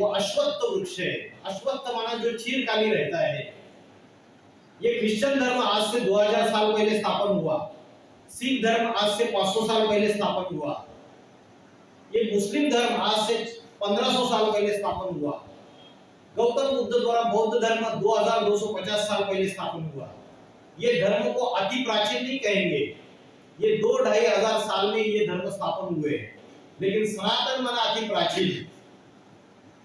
वो अश्वत्थ वृक्ष है। अश्वत्थ माना जो चिरकालीन रहता है। ये क्रिश्चियन धर्म आज से 2000 साल पहले स्थापन हुआ। सिख धर्म आज से 500 साल पहले स्थापन हुआ। ये मुस्लिम धर्म आज से 1500 साल पहले स्थापन हुआ। गौतम बुद्ध द्वारा बौद्ध धर्म 2250 साल पहले स्थापन हुआ। ये धर्म को अति प्राचीन नहीं कहेंगे, ये 2-2.5 साल में ये धर्म स्थापन हुए। लेकिन सनातन माना अति प्राचीन।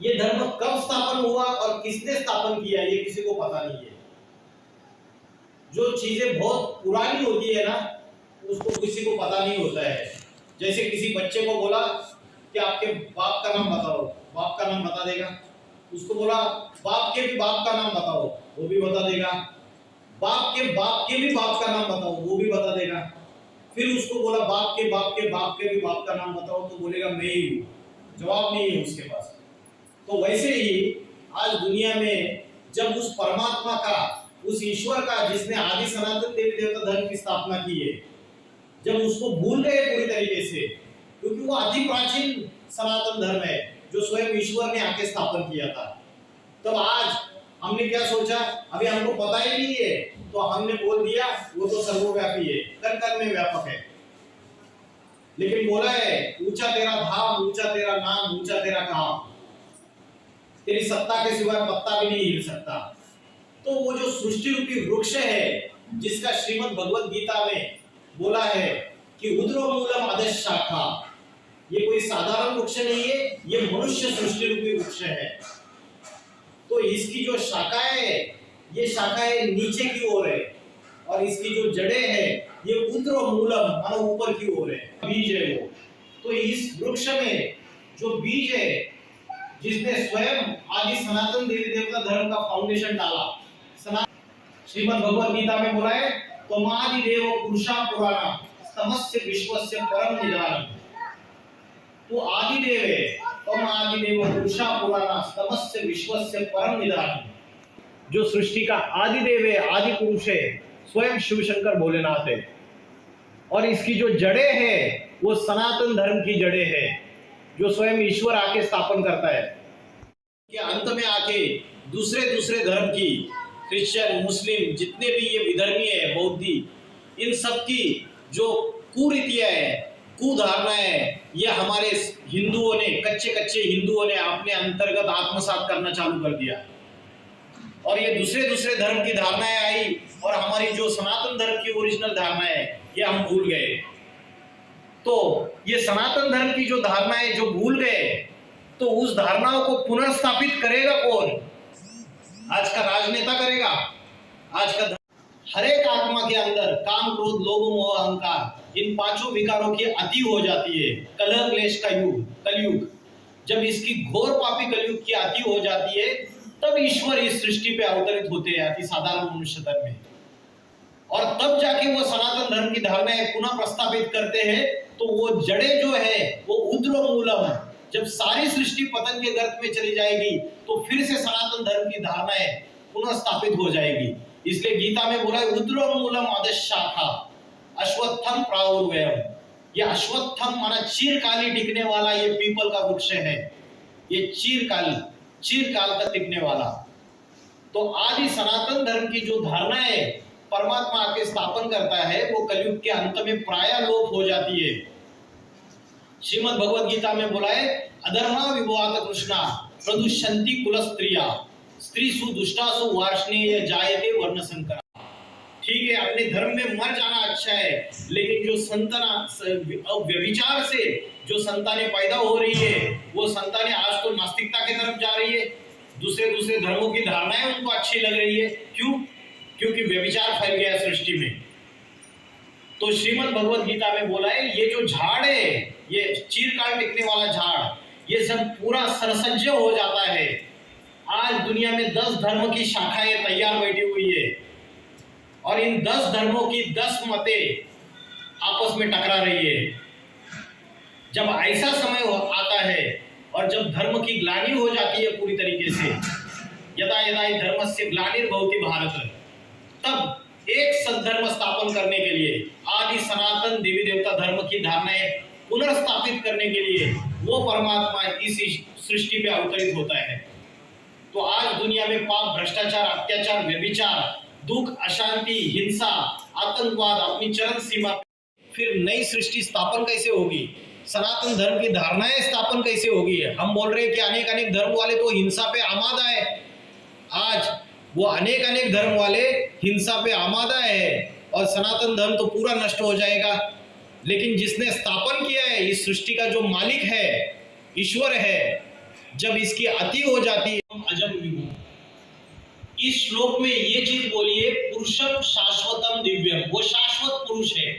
ये धर्म कब स्थापन हुआ और किसने स्थापन किया ये किसी को पता नहीं है। जो चीजें बहुत पुरानी होती है ना, उसको किसी को पता नहीं होता है। जैसे किसी बच्चे को बोला कि आपके बाप का नाम बताओ, बाप का नाम बता देगा। उसको बोला बाप के भी बाप का नाम बताओ, वो भी बता देगा। बाप के भी बाप का नाम बताओ, वो भी बता देगा। फिर उसको बोला बाप के भी बाप का नाम बताओ, तो बोलेगा मैं ही हूँ। जवाब नहीं है उसके पास। तो वैसे ही आज दुनिया में जब उस परमात्मा का, उस ईश्वर का जिसने आदि सनातन देवी देवता धर्म की स्थापना की है, जब उसको भूल गए पूरी तरीके से, क्योंकि वो अति प्राचीन सनातन धर्म है जो स्वयं ईश्वर ने आके स्थापन किया था, तब आज हमने क्या सोचा, अभी हमको पता ही नहीं है तो हमने बोल दिया वो तो सर्वव्यापी है, कण कण में व्यापक है। लेकिन बोला है ऊंचा तेरा धाम, ऊंचा तेरा नाम, ऊंचा तेरा काम, तेरी सत्ता के सिवा पत्ता भी नहीं हिल सकता। तो वो जो सृष्टि रूपी वृक्ष है जिसका श्रीमद् भगवद गीता में बोला है कि उद्रमूलम अधः शाखा, ये कोई साधारण वृक्ष नहीं है, ये मनुष्य सृष्टि रूपी वृक्ष है। तो इसकी जो शाखाएं है, ये शाखाएं नीचे की ओर है और इसकी जो जड़ें है ये उद्रमूलम मानो ऊपर की ओर है, बीज है वो। तो इस वृक्ष में जो बीज है, जिसने स्वयं आदि सनातन देवी देवता धर्म का फाउंडेशन डाला, श्रीमद् भगवद गीता में बोला है त्वमादि देव पुरुषा पुराणा समस्य विश्वस्य परम निधानम। तो आदि देव है, तुम आदि देव पुरुषा पुराणा समस्य विश्वस्य परम निधानम। जो सृष्टि का आदि देव है, आदि पुरुष है, स्वयं शिव शंकर भोलेनाथ है। और इसकी जो जड़ें है वो सनातन धर्म की जड़ें है जो स्वयं ईश्वर आके स्थापन करता है। कि अंत में आके दूसरे धर्म की, क्रिश्चियन, मुस्लिम, जितने भी ये विधर्मी है, बौद्धि, इन सब की जो कुरीतियां है, कुधारणाएं है, ये हमारे हिंदुओं ने, कच्चे हिंदुओं ने अपने अंतर्गत आत्मसात करना चालू कर दिया। और ये दूसरे धर्म की धारणाएं आई और हमारी जो सनातन धर्म की ओरिजिनल धारणाएं है ये हम भूल गए। तो ये सनातन धर्म की जो धारणाएं जो भूल गए, तो उस धारणाओं को पुनर्स्थापित करेगा कौन? आज का राजनेता करेगा। आज का हर एक आत्मा के अंदर काम, क्रोध, लोभ, मोह, अहंकार, इन पांचों विकारों की अति हो जाती है। कलह क्लेश का युग, कलयुग, जब इसकी घोर पापी कलयुग की अति हो जाती है, तब ईश्वर इस सृष्टि पे अवतरित होते हैं अति साधारण मनुष्य धर्म में। और तब जाके वो सनातन धर्म की धारणाएं पुनः प्रस्तावित करते हैं। तो वो जड़ें जो है वो उद्रमूलम, जब सारी सृष्टि पतन के गर्त में चली जाएगी तो फिर से सनातन धर्म की धारणाएं पुनः स्थापित हो जाएगी। इसलिए गीता में बोला है उद्रमूलम अधः शाखा अश्वत्थम प्राहुर्व्ययम्। ये अश्वत्थम माना चिरकाली टिकने वाला ये पीपल का वृक्ष है। ये चिरकाल तक टिकने वाला। तो आदि सनातन धर्म की जो धारणाएं परमात्मा आके स्थापन करता है वो कलयुग के अंत में प्राय लोप हो जाती है। श्रीमद् भगवद गीता में बोला है अधर्मा विभवात कृष्णा प्रदुष्यन्ति कुल स्त्रिया स्त्रीसु दुष्टासु वार्ष्णेय जायते वर्ण संकरा। ठीक है, अपने धर्म में मर जाना अच्छा है, लेकिन जो व्यभिचार से जो संतानें पैदा हो रही है वो संतानें आज तो नास्तिकता की तरफ जा रही है। दूसरे धर्मों की धारणाएं उनको अच्छी लग रही है। क्यों? क्योंकि व्यभिचार फैल गया सृष्टि में। तो श्रीमद् भगवद गीता में बोला है ये जो झाड़ है, ये चिरकाल टिकने वाला झाड़, ये सब पूरा सरसज्ज हो जाता है। आज दुनिया में 10 धर्म की शाखाएं तैयार बैठी हुई है और इन 10 धर्मों की 10 मतें आपस में टकरा रही है। जब ऐसा समय आता है और जब धर्म की ग्लानि हो जाती है पूरी तरीके से, यदा यदा धर्मस्य ग्लानिर्भवति भारत, तब एक सद्धर्म स्थापन करने के लिए आदि सनातन देवी देवता धर्म की धारणाएं पुनर्स्थापित करने के लिए वो परमात्मा इस सृष्टि पे अवतरित होता है। तो आज दुनिया में पाप, भ्रष्टाचार, अत्याचार, व्यभिचार, दुख, अशांति, हिंसा, आतंकवाद अपनी चरम सीमा पे, फिर नई सृष्टि स्थापन कैसे होगी? सनातन धर्म की धारणाएं स्थापन कैसे होगी? हम बोल रहे हैं कि अनेक अनेक धर्म वाले तो हिंसा पे आमादा है। आज वो अनेक अनेक धर्म वाले हिंसा पे आमादा है और सनातन धर्म तो पूरा नष्ट हो जाएगा। लेकिन जिसने स्थापन किया है, इस सृष्टि का जो मालिक है, ईश्वर है, जब इसकी अति हो जाती है, अजम विभू। इस श्लोक में ये चीज बोलिए, पुरुषम शाश्वतम दिव्यम, वो शाश्वत पुरुष है।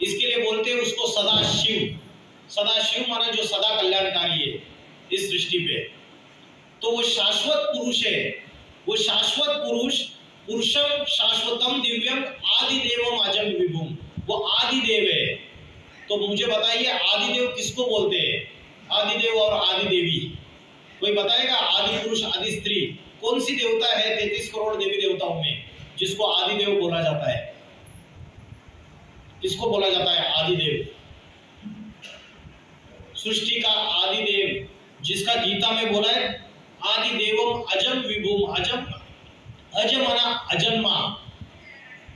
इसके लिए बोलते हैं उसको सदा शिव। सदा शिव माने जो सदा कल्याणकारी है इस सृष्टि पे। तो वो शाश्वत पुरुष है। वो शाश्वत पुरुष, पुरुषम शाश्वतम दिव्यम आदिदेवम अजम विभुम, वो आदिदेव है। तो मुझे बताइए आदिदेव किसको बोलते हैं? आदिदेव और आदिदेवी कोई बताएगा? आदि पुरुष, आदि स्त्री, कौन सी देवता है 33 करोड़ देवी देवताओं में जिसको आदिदेव बोला जाता है? किसको बोला जाता है आदिदेव? सृष्टि का आदिदेव, जिसका गीता में बोला है आदिदेवम अजम विभुम। अजम, अज माना अजन्मा,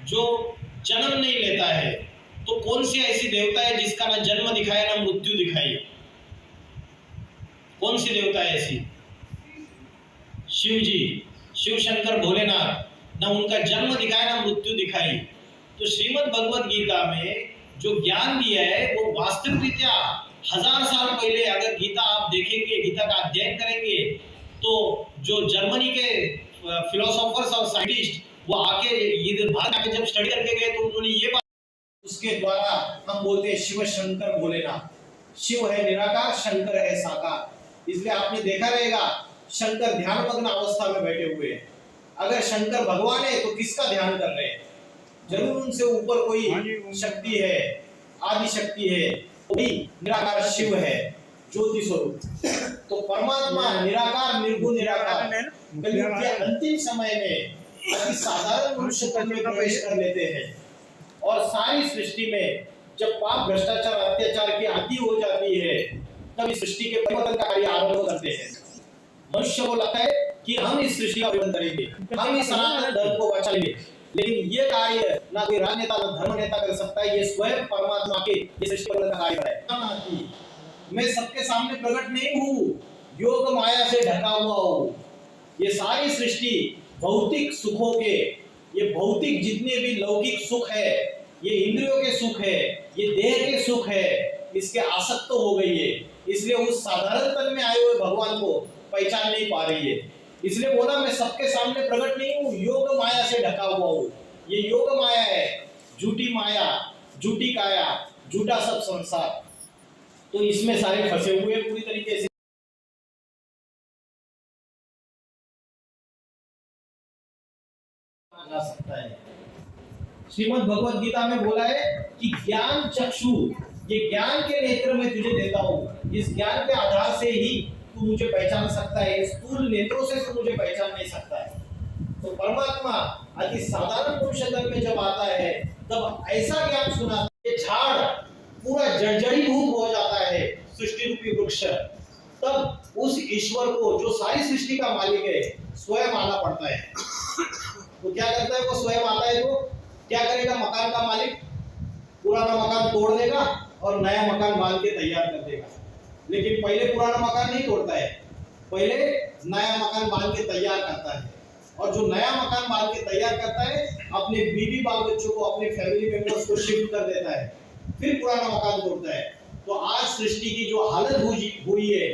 जो जन्म नहीं लेता है। तो कौन सी ऐसी देवता है जिसका ना जन्म दिखाए ना मृत्यु दिखाई? कौन सी देवता है ऐसी? शिव जी, शिव शंकर भोलेनाथ, ना उनका जन्म दिखाया ना मृत्यु दिखाई। तो श्रीमद् भगवद गीता में जो ज्ञान दिया है वो वास्तविक रीत्या 1000 साल पहले, अगर गीता आप देखेंगे, गीता का अध्ययन करेंगे, तो जो जर्मनी के फिलोसोफर्स और साइंटिस्ट वो आके इधर भारत आके जब स्टडी करके गए तो उन्होंने ये बात, उसके द्वारा हम बोलते हैं शिव शंकर भोलेनाथ। शिव है निराकार, शंकर है साकार। इसलिए आपने देखा रहेगा शंकर ध्यानमग्न अवस्था में बैठे हुए हैं। अगर शंकर भगवान है तो किसका ध्यान कर रहे हैं? जरूर उनसे ऊपर कोई शक्ति है, आदि शक्ति है, वही निराकार शिव है, ज्योति स्वरूप। तो परमात्मा निराकार, निर्गुण निराकार कलयुग के अंतिम समय में अति साधारण मनुष्य तन में प्रवेश कर लेते हैं और सारी सृष्टि में जब पाप, भ्रष्टाचार, अत्याचार की अति हो जाती है तब इस सृष्टि के परिवर्तन का कार्य आरंभ करते हैं। मनुष्य को लगता है कि हम इस सृष्टि का परिवर्तन करेंगे, हम इस सनातन धर्म को बचाएंगे, लेकिन ये कार्य ना कोई राजनेता ना धर्म नेता कर सकता है। ये स्वयं परमात्मा के ये सृष्टि का कार्य है। मैं सबके सामने प्रकट नहीं हूँ, योग माया से ढका हुआ हूँ। ये सारी सृष्टि भौतिक सुखों के, ये भौतिक जितने भी लौकिक सुख है, ये इंद्रियों के सुख है, ये देह के सुख है, इसके आसक्त हो गई है। इसलिए उस साधारण तन में आए हुए भगवान को पहचान नहीं पा रही है। इसलिए बोला मैं सबके सामने प्रकट नहीं हूँ, योग माया से ढका हुआ हूँ। ये योग माया है, झूठी माया, झूठी काया, झूठा सब संसार। तो इसमें सारे फंसे हुए पूरी तरीके से जा सकता है। श्रीमद् भगवद गीता में बोला है कि ज्ञान चक्षु, ये ज्ञान के नेत्र में तुझे देता हूँ। इस ज्ञान के आधार से ही तू मुझे पहचान सकता है, स्थूल नेत्रों से तू मुझे पहचान नहीं सकता है। तो परमात्मा अति साधारण मनुष्य तन में जब आता है तब ऐसा ज्ञान सुनाता है, झाड़ पूरा जर्जरीभूत हो जाता है, सृष्टि रूपी वृक्ष। तब उस ईश्वर को जो सारी सृष्टि का मालिक है स्वयं आना पड़ता है। तो क्या करता है वो? स्वयं आता है तो क्या करेगा? मकान का मालिक पुराना मकान तोड़ देगा और नया मकान बांध के तैयार कर देगा। लेकिन पहले पुराना मकान नहीं तोड़ता है, पहले नया मकान बांध के तैयार करता है। और जो नया मकान बांध के तैयार करता है अपने बीवी बाल बच्चों को, अपने फैमिली मेंबर्स को शिफ्ट कर देता है, फिर पुराना मकान तोड़ता है। तो आज सृष्टि की जो हालत हुई है,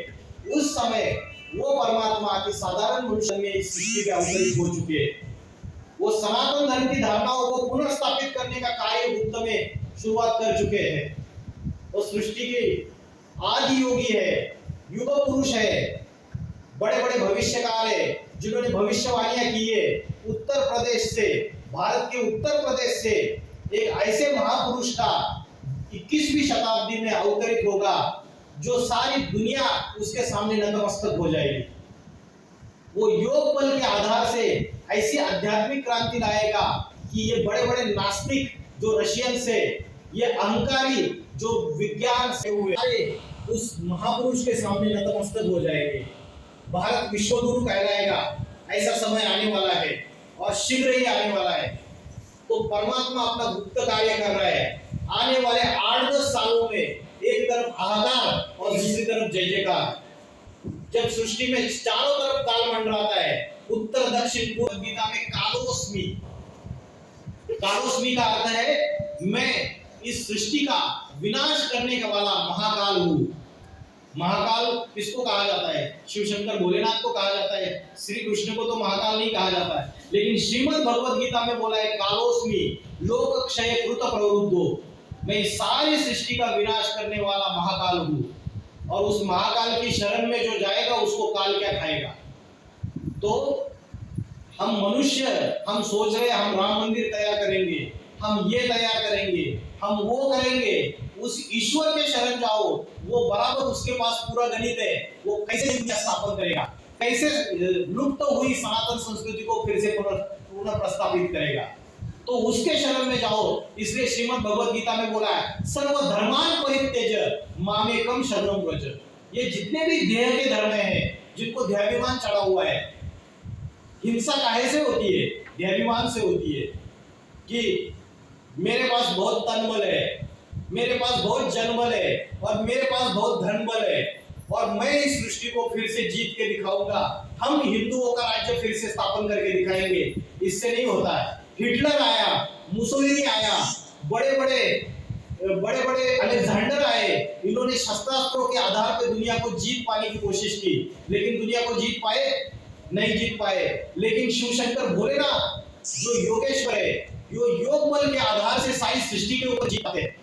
उस समय वो परमात्मा के साधारण मनुष्य में इस सृष्टि के अवतरित हो चुके हैं। वो सनातन धर्म की धारणाओं को पुनर्स्थापित करने का कार्य बुद्ध में शुरुआत कर चुके हैं। वो सृष्टि के आदि योगी है, युग पुरुष है, बड़े बड़े भविष्यकार है जिन्होंने भविष्यवाणियां की है। उत्तर प्रदेश से, भारत के उत्तर प्रदेश से एक ऐसे महापुरुष का 21वीं शताब्दी में अवतरित होगा जो सारी दुनिया उसके सामने नतमस्तक हो जाएगी। वो योग बल के आधार से ऐसी आध्यात्मिक क्रांति लाएगा कि ये बड़े बड़े नास्तिक जो रशियन से ये अहंकारी जो विज्ञान से हुए उस महापुरुष के सामने नतमस्तक हो जाएंगे। भारत विश्वगुरु कहलाएगा, ऐसा समय आने वाला है और शीघ्र ही आने वाला है। तो परमात्मा अपना गुप्त कार्य कर रहा है। आने वाले 8-10 सालों में एक तरफ हाहाकार और दूसरी तरफ जय जयकार। जब सृष्टि में चारों तरफ काल मंडराता है, उत्तर दक्षिण पूर्व गीता में कालोस्मी, कालोस्मी का अर्थ है मैं इस सृष्टि का विनाश करने का वाला महाकाल हूं। महाकाल किसको कहा जाता है? शिव शंकर भोलेनाथ को कहा जाता है। श्री कृष्ण को तो महाकाल नहीं कहा जाता है, लेकिन श्रीमद् भगवद गीता में बोला है कालोस्मी लोक क्षय कृत प्रवृद्धो, मैं सारी सृष्टि का विनाश करने वाला महाकाल हूं। और उस महाकाल की शरण में जो जाएगा उसको काल क्या खाएगा। तो हम मनुष्य हम सोच रहे हम राम मंदिर तैयार करेंगे, हम ये तैयार करेंगे, हम वो करेंगे। उस ईश्वर के शरण जाओ, वो बराबर उसके पास पूरा गणित है। वो कैसे दुनिया स्थापन करेगा, कैसे लुप्त तो हुई सनातन संस्कृति को फिर से पुनः प्रस्तावित करेगा। तो उसके शरण में जाओ। इसलिए श्रीमद् भगवद गीता में बोला है सर्व धर्मान परित्यज मामेकम शरणं व्रज। ये जितने भी देह के धर्म हैं, जिनको देहाभिमान चढ़ा हुआ है, हिंसा काहे से होती है? देहाभिमान से होती है कि मेरे पास बहुत तन बल है, मेरे पास बहुत जन बल है और मेरे पास बहुत धन बल है और मैं इस सृष्टि को फिर से जीत के दिखाऊंगा। हम हिंदुओं का राज्य फिर से स्थापन करके दिखाएंगे। इससे नहीं होता है। हिटलर आया, मुसोलिनी आया, बड़े बड़े अलेक्जेंडर आए, इन्होंने शस्त्रास्त्रों के आधार पर दुनिया को जीत पाने की कोशिश की, लेकिन दुनिया को जीत पाए? नहीं जीत पाए। लेकिन शिव शंकर भोलेनाथ जो योगेश्वर है, यो योग बल के आधार से सारी सृष्टि के ऊपर जीत पाते हैं।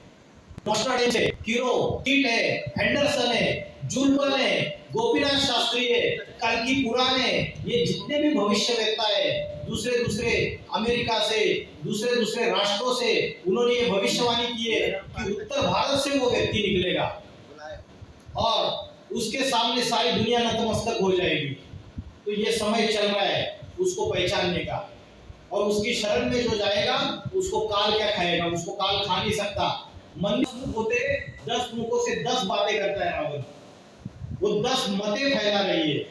नॉस्ट्राडेमस है, किरो, कीट है, एंडरसन है, जुल्बन है, गोपीनाथ शास्त्री है, कल्कि पुराण है, ये जितने भी भविष्यवेत्ता है दूसरे अमेरिका से, दूसरे राष्ट्रों से, उन्होंने ये भविष्यवाणी की है कि उत्तर भारत से वो व्यक्ति निकलेगा और उसके सामने सारी दुनिया नतमस्तक हो जाएगी। तो ये समय चल रहा है उसको पहचानने का, और उसकी शरण में जो जाएगा उसको काल क्या खाएगा? उसको काल खा नहीं सकता। मन होते 10 मुखों से 10 बातें करता है रावण, वो 10 मतें फैला रही है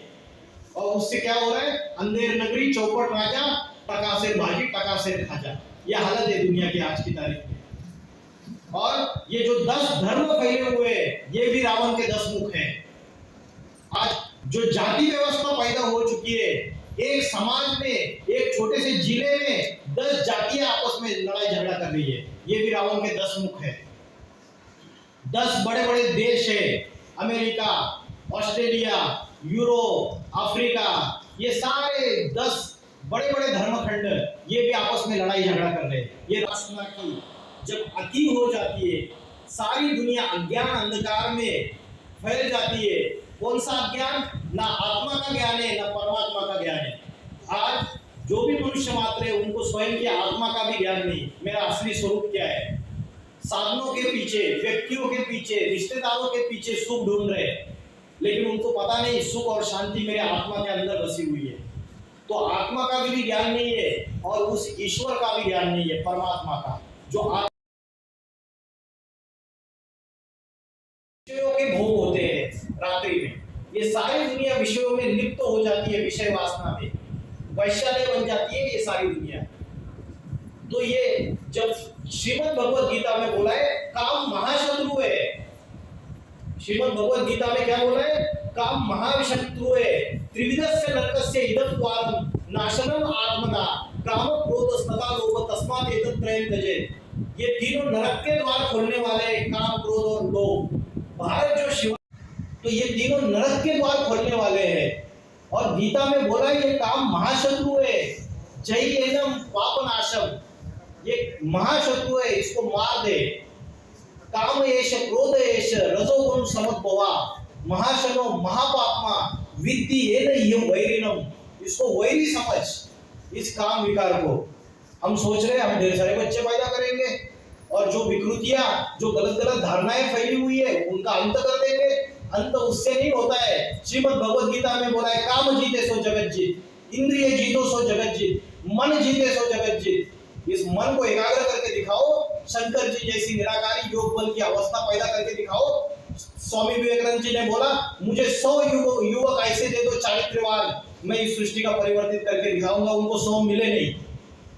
और उससे क्या हो रहा है? अंधेर नगरी चौपट राजा, टकासेर भाजी टकासेर खाजा। ये हालत है दुनिया की आज की तारीख में। और ये जो 10 धर्म फैले हुए हैं, ये भी रावण के 10 मुख हैं। आज जो जाति व्यवस्था पैदा हो चुकी है, एक समाज में, एक छोटे से जिले में 10 जातियां आपस में लड़ाई झगड़ा कर रही है, ये भी रावण के 10 मुख है। 10 बड़े बड़े देश है, अमेरिका, ऑस्ट्रेलिया, यूरोप, अफ्रीका, ये सारे 10 बड़े बड़े धर्मखंड ये भी आपस में लड़ाई झगड़ा कर रहे हैं। ये वासना की जब अति हो जाती है, सारी दुनिया अज्ञान अंधकार में फैल जाती है। कौन सा ज्ञान? ना आत्मा का ज्ञान है, ना परमात्मा का ज्ञान है। आज जो भी मनुष्य मात्र है, उनको स्वयं की आत्मा का भी ज्ञान नहीं, मेरा असली स्वरूप क्या है। साधनों के पीछे, व्यक्तियों के पीछे, रिश्तेदारों के पीछे सुख ढूंढ रहे, लेकिन उनको पता नहीं सुख और शांति मेरे आत्मा के अंदर बसी हुई है। तो आत्मा का भी ज्ञान नहीं है और उस ईश्वर का भी ज्ञान नहीं है, परमात्मा का, जो विषयों के भोग होते हैं रात्रि में। ये सारी दुनिया विषयों में लिप्त हो जाती है, विषय वासना में वैश्यालय बन जाती है ये सारी दुनिया। तो ये जब श्रीमद् भगवद गीता में बोला है काम महाशत्रु है, श्रीमद् भगवद गीता में क्या बोला है? काम महाशत्रु है। त्रिविधस्य नरकस्य इदत्वादं नाशनम आत्मना काम क्रोध स्तथा लोभ तस्मात् एतत् त्रयं त्यजेत्। ये तीनों नरक के द्वार खोलने वाले हैं, काम, क्रोध और लोभ। भारत जो शिव, तो ये तीनों नरक के द्वार खोलने वाले हैं। और गीता में बोला ये काम महाशत्रु है, जयेनम पापनाशम, ये महाशत्रु है, इसको मार दे। काम एष क्रोध एष रजोगुण समद्भवा महाशनो महापापमा विद्धि येन वैरिणम, इसको वैरी समझ इस काम विकार को। हम सोच रहे हैं हम ढेर सारे बच्चे पैदा करेंगे और जो विकृतियां, जो गलत गलत धारणाएं फैली हुई है उनका अंत कर देंगे। अंत उससे नहीं होता है। श्रीमद् भगवद गीता में बोला है काम जीते सो जगत जीत, इंद्रिय जीतो सो जगत जीत, मन जीते सो जगत जीत। इस मन को एकाग्र करके दिखाओ, शंकर जी जैसी निराकारी योग बल की अवस्था पैदा करके दिखाओ। स्वामी विवेकानंद जी ने बोला, मुझे 100 युवक ऐसे दे दो चारित्र्यवान, मैं इस सृष्टि का परिवर्तित करके दिखाऊंगा। उनको 100 मिले नहीं।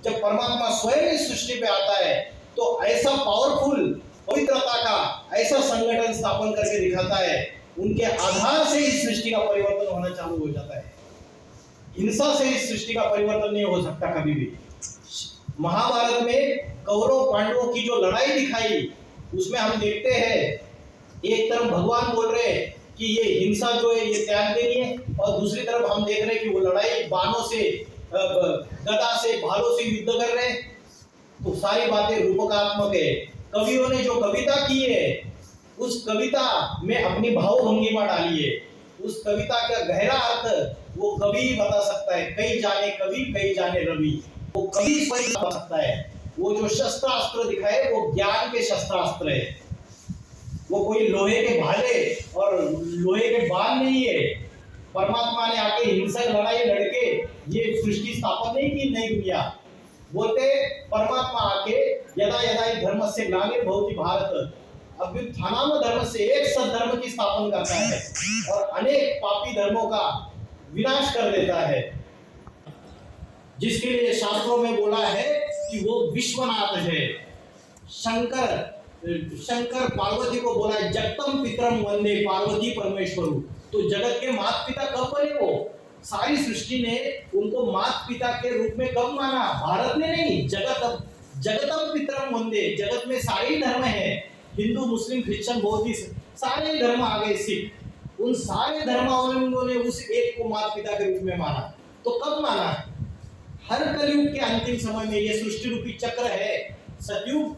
जब परमात्मा स्वयं इस सृष्टि पे आता है तो ऐसा पावरफुल पवित्रता का ऐसा संगठन स्थापन करके दिखाता है, उनके आधार से इस सृष्टि का परिवर्तन होना चालू हो जाता है। हिंसा से इस सृष्टि का परिवर्तन नहीं हो सकता कभी भी। महाभारत में कौरव पांडवों की जो लड़ाई दिखाई, उसमें हम देखते हैं एक तरफ भगवान बोल रहे हैं कि ये हिंसा जो है ये त्याग देनी है, और दूसरी तरफ हम देख रहे हैं कि वो लड़ाई बाणों से, गदा से, भालों से युद्ध कर रहे हैं। तो सारी बातें रूपकात्मक है। कवियों ने जो कविता की है, उस कविता में अपनी भावभंगिमा डाली है। उस कविता का गहरा अर्थ वो कवि ही बता सकता है। कई जाने कवि, कई जाने रवि, वो कवि स्वयं बता सकता है। वो जो शस्त्रास्त्र दिखाए वो ज्ञान के शस्त्रास्त्र है, वो कोई लोहे के भाले और लोहे के बाण नहीं है। परमात्मा ने आके हिंसक लड़ाई लड़के ये सृष्टि स्थापन नहीं की नई दुनिया। बोलते परमात्मा आके यदा यदा धर्मस्य ग्लानिर्भवति भारत अभ्युत्थानम धर्मस्य, एक सद्धर्म की स्थापना करता है और अनेक पापी धर्मों का विनाश कर देता है। जिसके लिए शास्त्रों में बोला है कि वो विश्वनाथ है। शंकर पार्वती को बोला है जगतम पितरम वंदे पार्वती परमेश्वरु। तो जगत के माता पिता कब बने? वो सारी सृष्टि ने उनको माता पिता के रूप में कब माना? भारत ने नहीं, जगतम पितरम वंदे। जगत में सारे धर्म है, हिंदू, मुस्लिम, क्रिश्चियन, बौद्धिस्ट, सारे धर्म आ गए, सिख, उन सारे धर्मावलंबियों ने उस एक को माता पिता के रूप में माना। तो कब माना? हर कलयुग के अंतिम समय में। ये सृष्टि रूपी चक्र है, सतयुग,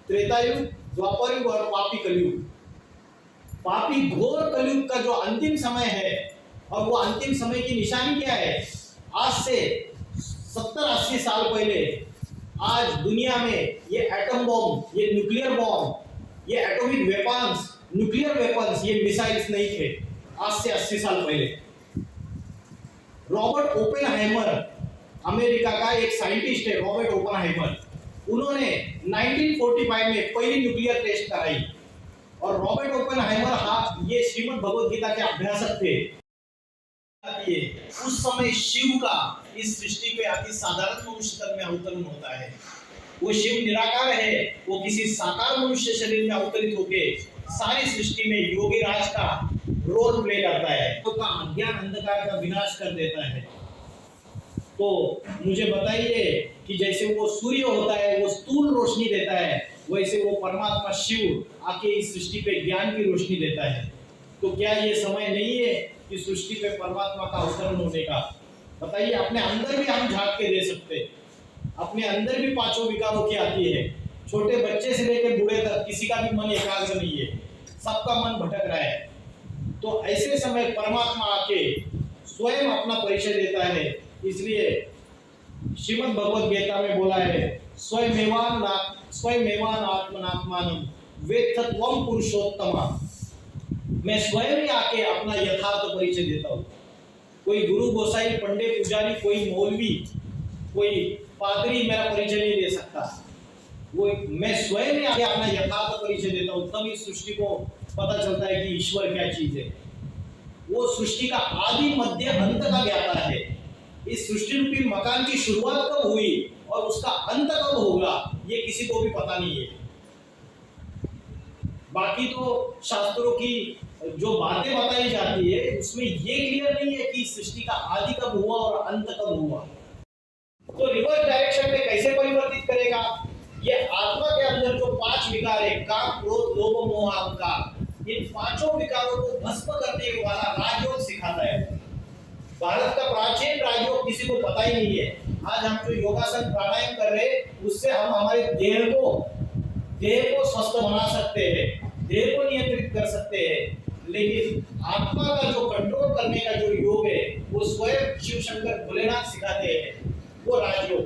त्रेतायुग, द्वापर युग और पापी कलयुग। पापी घोर कलयुग का जो अंतिम समय है, और वो अंतिम समय की निशानी क्या है? आज से 70-80 साल पहले आज दुनिया में ये एटम बॉम्ब, ये न्यूक्लियर बॉम्ब, ये एटॉमिक वेपन्स, न्यूक्लियर वेपन्स, ये मिसाइल्स नहीं थे आज से 80 साल पहले। रॉबर्ट ओपेनहाइमर, अमेरिका का एक साइंटिस्ट है रॉबर्ट ओपेनहाइमर, उन्होंने 1945 में पहली न्यूक्लियर टेस्ट कराई। और रॉबर्ट ओपेनहाइमर ये श्रीमद् भगवद गीता के अभ्यासक थे। उस समय शिव का इस सृष्टि पे अति साधारण मनुष्य तन में अवतरण होता है। वो शिव निराकार है, वो किसी साकार मनुष्य शरीर में अवतरित होके सारी सृष्टि में योगी राज का रोल प्ले करता है, तो का अज्ञान अंधकार का विनाश कर देता है। तो मुझे बताइए कि जैसे वो सूर्य होता है, वो स्थूल रोशनी देता है, वैसे वो परमात्मा शिव आके इस सृष्टि पे ज्ञान की रोशनी देता है। तो क्या ये समय नहीं है कि सृष्टि पे परमात्मा का अवतरण होने का? बताइए, अपने अंदर भी हम झांक के दे सकते हैं। अपने अंदर भी पांचों विकारों की आती है। छोटे बच्चे से लेकर बूढ़े तक किसी का भी मन एकाग्र नहीं है, सबका मन भटक रहा है। तो ऐसे समय परमात्मा आके स्वयं अपना परिचय देता है। इसलिए श्रीमद् भगवद गीता में बोला है, स्वयमेवान आत्मनात्मानं वेत्थत्वं पुरुषोत्तमा। मैं स्वयं ही आके अपना यथार्थ परिचय देता हूँ। कोई गुरु, गोसाई, पंडित, पुजारी, कोई मौलवी, कोई पादरी मेरा परिचय नहीं दे सकता। वो मैं स्वयं ही आके अपना यथार्थ परिचय देता हूँ। तब इस सृष्टि को पता चलता है कि ईश्वर क्या चीज है। वो सृष्टि का आदि मध्य अंत का ज्ञाता है। इस सृष्टि रूपी मकान की शुरुआत कब हुई और उसका अंत कब होगा, ये किसी को भी पता नहीं है। बाकी तो शास्त्रों की जो बातें बताई जाती है उसमें ये क्लियर नहीं है कि सृष्टि का आदि कब हुआ और अंत कब हुआ। तो रिवर्स डायरेक्शन में कैसे परिवर्तित करेगा? ये आत्मा के अंदर जो 5 विकार है, काम, क्रोध, लोभ, मोह, अहंकार, इन पांचों विकारों को भस्म करने वाला राजयोग सिखाता है। भारत का प्राचीन राजयोग किसी को पता ही नहीं है। आज हम जो योगासन प्राणायाम कर रहे हैं, उससे हम हमारे देह को स्वस्थ बना सकते हैं, देह को नियंत्रित कर सकते हैं। लेकिन आत्मा का जो कंट्रोल करने का जो योग है, वो स्वयं शिव शंकर भोलेनाथ सिखाते हैं। वो राजयोग,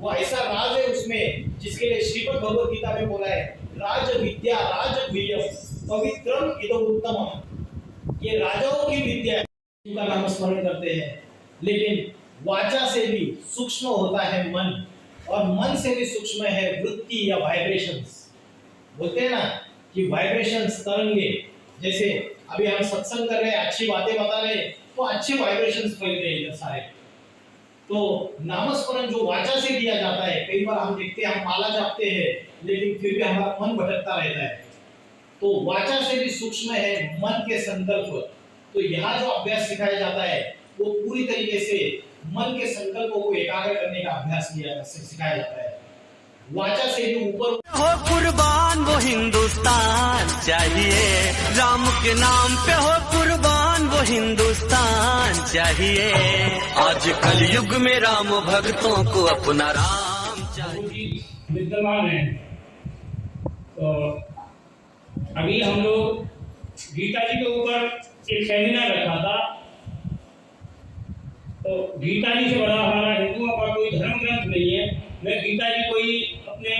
वो ऐसा राज है उसमें जिसके लिए श्रीमद् भगवद गीता में बोला है, राज विद्या राजगुह्यम पवित्रम इदम उत्तमम। ये राजाओं की विद्या है, शिव का नाम स्मरण करते हैं। लेकिन वाचा से भी सूक्ष्म होता है मन। और मन से भी सूक्ष्म है वृत्ति या वाइब्रेशंस। बोलते हैं ना कि वाइब्रेशंस, तरंगे, जैसे अभी हम सत्संग कर रहे हैं, अच्छी बातें बता रहे हैं, तो अच्छे वाइब्रेशंस फैल रहे हैं सारे। तो नामस्मरण जो वाचा से किया जाता है, कई बार हम देखते हैं हम माला जपते हैं लेकिन फिर भी हमारा मन भटकता रहता है, तो वाचा से भी सूक्ष्म है मन के संकल्प। तो यहाँ जो अभ्यास सिखाया जाता है वो पूरी तरीके से मन के संकल्पों को एकाग्र करने का अभ्यास सिखाया जाता है। वाचा से भी ऊपर हो कुर्बान वो हिंदुस्तान चाहिए, राम के नाम पे हो कुर्बान वो हिंदुस्तान चाहिए। आज कलयुग में राम भक्तों को अपना राम चाहिए। विद्यमान है। तो अभी हम लोग गीता जी के ऊपर एक सेमिनार रखा था। तो गीता जी से बड़ा हमारा हिंदुओं का कोई धर्म ग्रंथ नहीं है। मैं गीता जी कोई अपने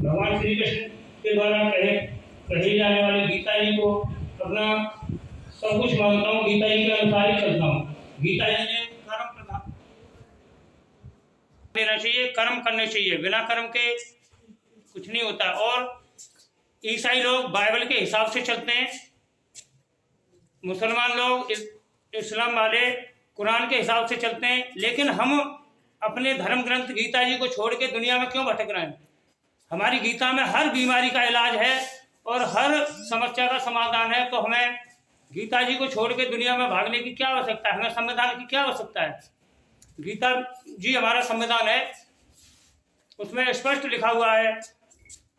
भगवान श्री कृष्ण के द्वारा कहे जाने वाले गीता जी को अपना सब कुछ मानता हूँ, गीता जी के अनुसार ही चलता हूँ। गीता जी ने कर्म प्रधान देना चाहिए, कर्म करने चाहिए, बिना कर्म के कुछ नहीं होता। और ईसाई लोग बाइबल के हिसाब से चलते हैं, मुसलमान लोग इस्लाम वाले कुरान के हिसाब से चलते हैं। लेकिन हम अपने धर्म ग्रंथ गीता जी को छोड़ के दुनिया में क्यों भटक रहे हैं? हमारी गीता में हर बीमारी का इलाज है और हर समस्या का समाधान है। तो हमें गीता जी को छोड़ के दुनिया में भागने की क्या आवश्यकता है? हमें संविधान की क्या आवश्यकता है? गीता जी हमारा संविधान है, उसमें स्पष्ट लिखा हुआ है,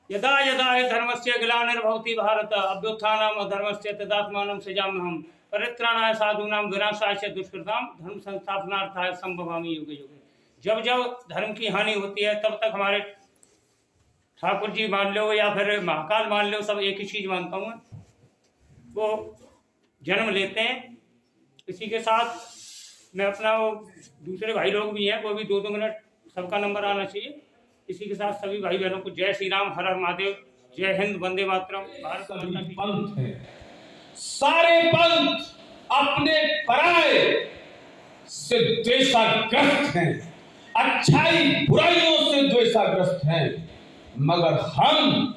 यदा यदा हि धर्मस्य ग्लानिर्भवति भारत अभ्युत्थानम् अधर्मस्य तदात्मानं सृजाम्यहम् परित्राणाय साधूनां विनाशाय च दुष्कृतां धर्म संस्थापनार्थाय संभवामि युगे युगे। जब जब धर्म की हानि होती है तब तक हमारे ठाकुर जी मान लो या फिर महाकाल मान लो, सब एक ही चीज़ मानता हूँ, वो जन्म लेते हैं। इसी के साथ मैं अपना, वो दूसरे भाई लोग भी हैं, वो भी 2-2 मिनट सबका नंबर आना चाहिए। इसी के साथ सभी भाई बहनों को जय श्री राम, हर हर महादेव, जय हिंद, वंदे मातरम। भारत माता की पंथ है, सारे पंथ अपने पराये से द्वेषाग्रस्त हैं, अच्छाई बुराइयों से द्वेषाग्रस्त हैं, मगर हम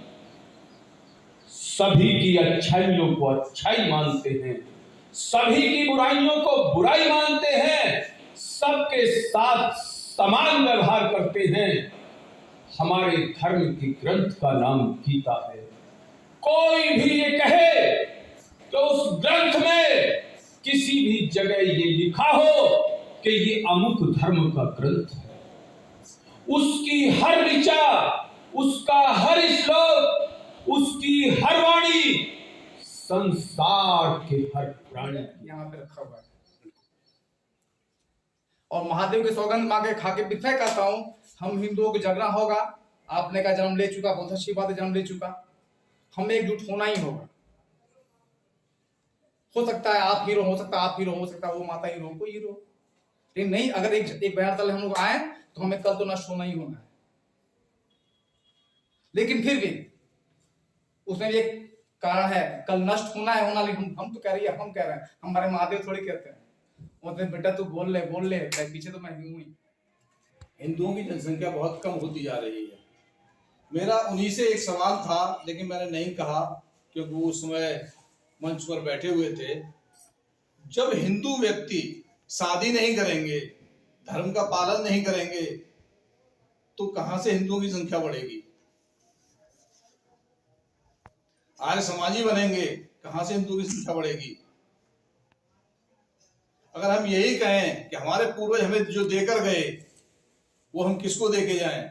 सभी की अच्छाइयों को अच्छाई मानते हैं, सभी की बुराइयों को बुराई मानते हैं, सबके साथ समान व्यवहार करते हैं। हमारे धर्म के ग्रंथ का नाम गीता है। कोई भी ये कहे तो उस ग्रंथ में किसी भी जगह ये लिखा हो कि ये अमुक धर्म का ग्रंथ है, उसकी हर ऋचा, उसका हर श्लोक, उसकी हर वाणी संसार के हर प्राणी यहाँ पे रखा हुआ है। और महादेव के सौगंध मांगे खा के विफय कहता हूँ, हम हिंदुओं को जगना होगा। आपने का जन्म ले चुका, बहुत अच्छी बात है, जन्म ले चुका, हमें एकजुट होना ही होगा। हो सकता है आप हीरो, हो सकता है आप हीरो, हो सकता है वो माता हीरो, कोई हीरो, लेकिन नहीं, अगर एक बयान तले हम लोग आए तो हमें कल तो नष्ट होना ही होना है। लेकिन फिर भी उसमें एक कारण है, कल नष्ट होना है होना, लेकिन हम तो कह रही है, हम कह रहे हैं, हमारे महादेव थोड़ी कहते हैं, बोलते बेटा तू बोल ले, पीछे तो मैं हूं ही। हिंदुओं की जनसंख्या बहुत कम होती जा रही है। मेरा उन्हीं से एक सवाल था, लेकिन मैंने नहीं कहा क्योंकि वो उस समय मंच पर बैठे हुए थे। जब हिंदू व्यक्ति शादी नहीं करेंगे, धर्म का पालन नहीं करेंगे, तो कहां से हिंदुओं की संख्या बढ़ेगी? आर्य समाजी बनेंगे, कहां से हिंदुओं की संख्या बढ़ेगी? अगर हम यही कहें कि हमारे पूर्वज हमें जो देकर गए वो हम किसको देके जाएं,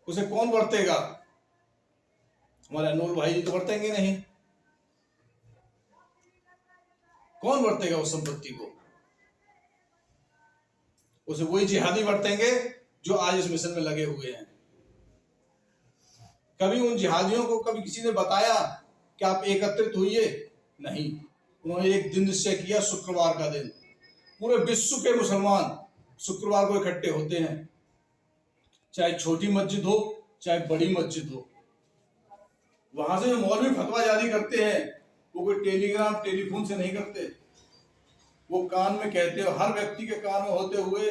उसे कौन बरतेगा? हमारे अनमोल भाई जी तो बरतेंगे नहीं, कौन बरतेगा उस संपत्ति को? उसे वही जिहादी बरतेंगे जो आज इस मिशन में लगे हुए हैं। कभी उन जिहादियों को कभी किसी ने बताया कि आप एकत्रित होइए? नहीं, उन्होंने एक दिन निश्चय किया, शुक्रवार का दिन। पूरे विश्व के मुसलमान शुक्रवार को इकट्ठे होते हैं, चाहे छोटी मस्जिद हो चाहे बड़ी मस्जिद हो। वहां से जो मौलवी फतवा जारी करते हैं वो कोई टेलीग्राम टेलीफोन से नहीं करते, वो कान में कहते हैं, हर व्यक्ति के कान में होते हुए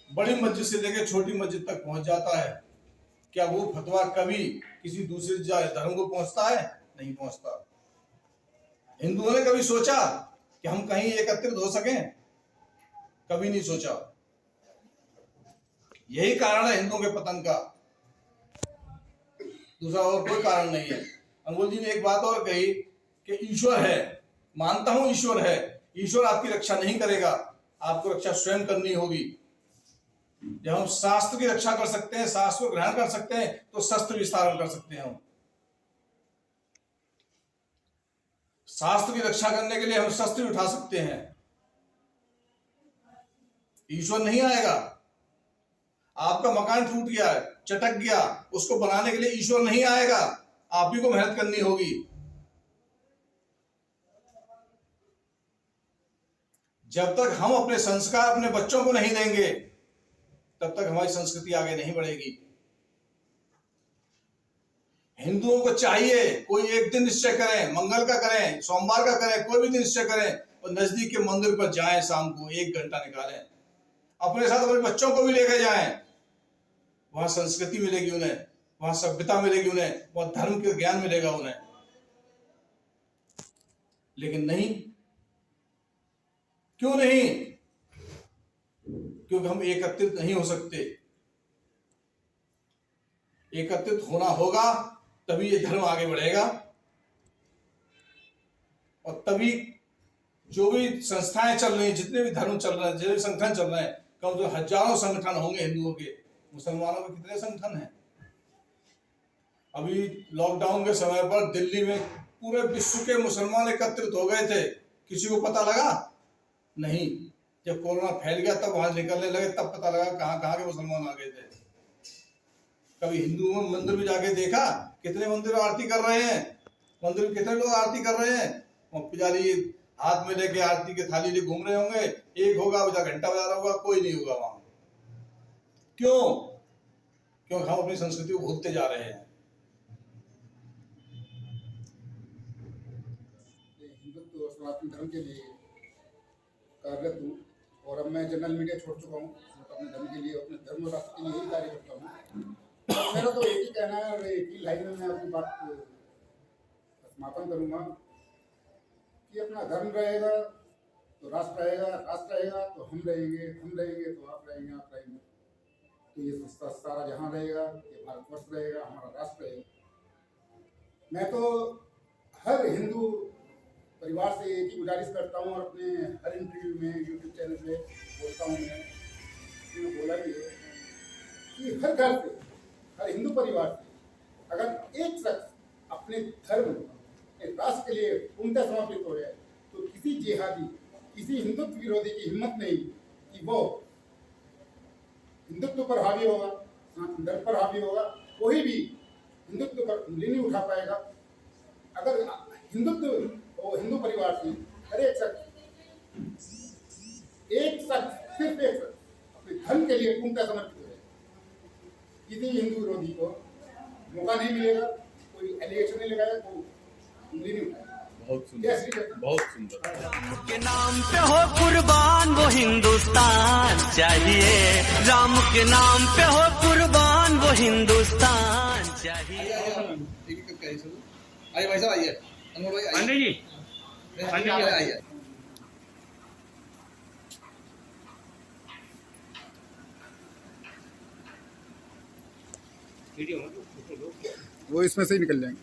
बड़ी मस्जिद से लेकर छोटी मस्जिद तक पहुंच जाता है। क्या वो फतवा कभी किसी दूसरे धर्म को पहुंचता है? नहीं पहुंचता। हिंदुओं ने कभी सोचा कि हम कहीं एकत्रित हो सकें? कभी नहीं सोचा। यही कारण है हिंदुओं के पतन का, दूसरा और कोई कारण नहीं है। अंगुल जी ने एक बात और कही कि ईश्वर है, मानता हूं ईश्वर है, ईश्वर आपकी रक्षा नहीं करेगा, आपको रक्षा स्वयं करनी होगी। जब हम शास्त्र की रक्षा कर सकते हैं, शास्त्र को ग्रहण कर सकते हैं, तो शस्त्र विस्तारण कर सकते हैं। हम शास्त्र की रक्षा करने के लिए हम शस्त्र भी उठा सकते हैं। ईश्वर नहीं आएगा। आपका मकान टूट गया है, चटक गया, उसको बनाने के लिए ईश्वर नहीं आएगा, आप ही को मेहनत करनी होगी। जब तक हम अपने संस्कार अपने बच्चों को नहीं देंगे, तब तक हमारी संस्कृति आगे नहीं बढ़ेगी। हिंदुओं को चाहिए कोई एक दिन निश्चय करें, मंगल का करें, सोमवार का करें, कोई भी दिन निश्चय करें और नजदीक के मंदिर पर जाएं, शाम को 1 घंटा निकालें, अपने साथ अपने बच्चों को भी लेकर जाएं। वहां संस्कृति मिलेगी उन्हें, वहां सभ्यता मिलेगी उन्हें, वहां धर्म के ज्ञान मिलेगा उन्हें। लेकिन नहीं, क्यों नहीं? क्योंकि हम एकत्रित नहीं हो सकते। एकत्रित होना होगा, तभी ये धर्म आगे बढ़ेगा और तभी जो भी संस्थाएं चल रही हैं, जितने भी धर्म चल रहे हैं, जितने भी संगठन चल रहे हैं, कम से कम हजारों संगठन होंगे हिंदुओं के। मुसलमानों के कितने संगठन हैं? अभी लॉकडाउन के समय पर दिल्ली में पूरे विश्व के मुसलमान एकत्रित हो गए थे, किसी को पता लगा नहीं। जब कोरोना फैल गया तब वहां निकलने लगे, तब पता लगा कहां कहां के मुसलमान आ गए थे। कभी हिंदू मंदिर में जाके देखा कितने मंदिर आरती कर रहे हैं, मंदिर में कितने लोग आरती कर रहे हैं, और पुजारी हाथ में लेके आरती के थाली ले घूम रहे होंगे, एक होगा उधर घंटा बजा रहा होगा, कोई नहीं होगा वहां। क्यों? क्योंकि हम अपनी संस्कृति को भूलते जा रहे हैं। हिंदुत्व सनातन धर्म के लिए कार्यरत हूँ और अब मैं जनरल मीडिया छोड़ चुका हूँ। अपने धर्म के लिए, अपने धर्म और राष्ट्र के लिए ही कार्य करता हूँ। मेरा तो एक ही कहना है और एक ही लाइन में मैं अपनी बात समापन करूँगा कि अपना धर्म रहेगा तो राष्ट्र रहेगा, राष्ट्र रहेगा तो हम रहेंगे, हम रहेंगे तो आप रहेंगे, आप रहेंगे तो ये सारा जहां रहेगा, ये भारतवर्ष रहेगा, हमारा राष्ट्र रहेगा। मैं तो हर हिंदू परिवार से एक ही गुजारिश करता हूँ और अपने हर इंटरव्यू में, यूट्यूब चैनल पे बोलता हूँ। मैंने बोला भी है कि हर घर से, हर हिंदू परिवार से अगर एक शख्स अपने धर्म, अपने राष्ट्र के लिए पूर्णतः समर्पित हो जाए तो किसी जिहादी, किसी हिंदुत्व विरोधी की हिम्मत नहीं कि वो हिंदुत्व पर हावी होगा, सनातन धर्म पर हावी होगा। कोई भी हिंदुत्व पर उंगली नहीं उठा पाएगा। अगर हिंदुत्व और हिंदू परिवार से हर एक शख्स, सिर्फ एक शख्स अपने धर्म के लिए पूर्णतः समर्पित हो जाए, किसी हिंदू विरोधी को मौका नहीं मिलेगा, कोई एलिगेशन नहीं लगाएगा, कोई उंगली नहीं उठाएगा। बहुत सुंदर, बहुत सुंदर। राम के नाम पे हो कुर्बान वो हिंदुस्तान चाहिए, राम के नाम पे हो कुर्बान वो हिंदुस्तान चाहिए। आइए भाई साहब, आइए अनमोल भाई, पांडे जी, आइए। वो इसमें से ही निकल जाएंगे।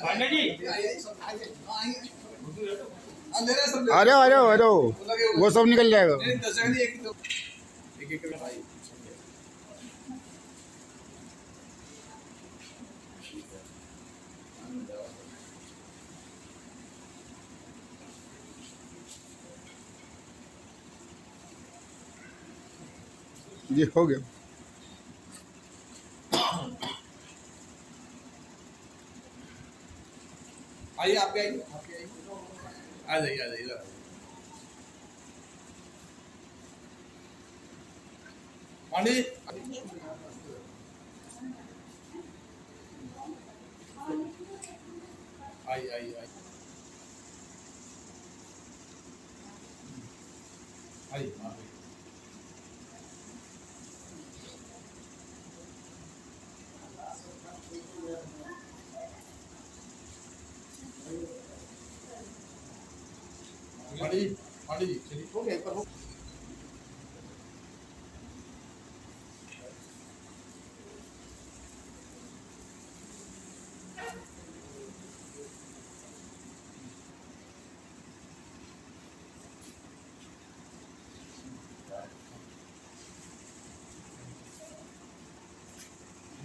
पांडे जी, आ जाओ, वो सब निकल जाएगा। ये हो गया। आइए, आपके आइए, आ जाइए इधर। पांडे जी, आई आई आई आई आ गई। पांडे जी चलिए हो गया एक बार हो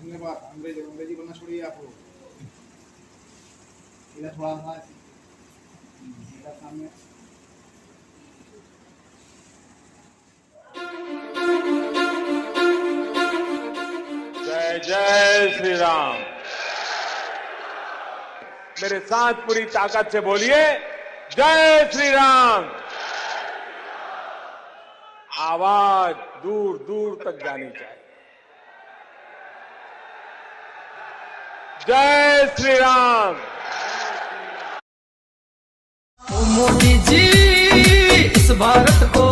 धन्यवाद। अंग्रेजी बनना छोड़िए आप लोग। इधर थोड़ा सा इधर सामने जय जय श्री राम। मेरे साथ पूरी ताकत से बोलिए, जय श्री राम। आवाज दूर दूर तक जानी चाहिए। जय श्री राम। मोदी जी इस भारत को